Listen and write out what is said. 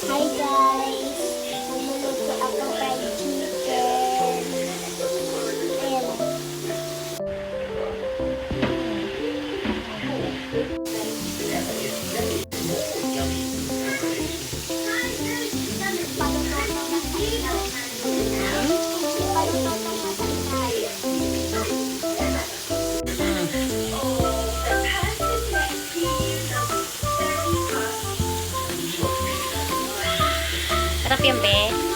Hi guys! Magluluto ako fried chicken. Ayan. Palutotong na kainay. Palutotong na kainay. Sarap yan, be.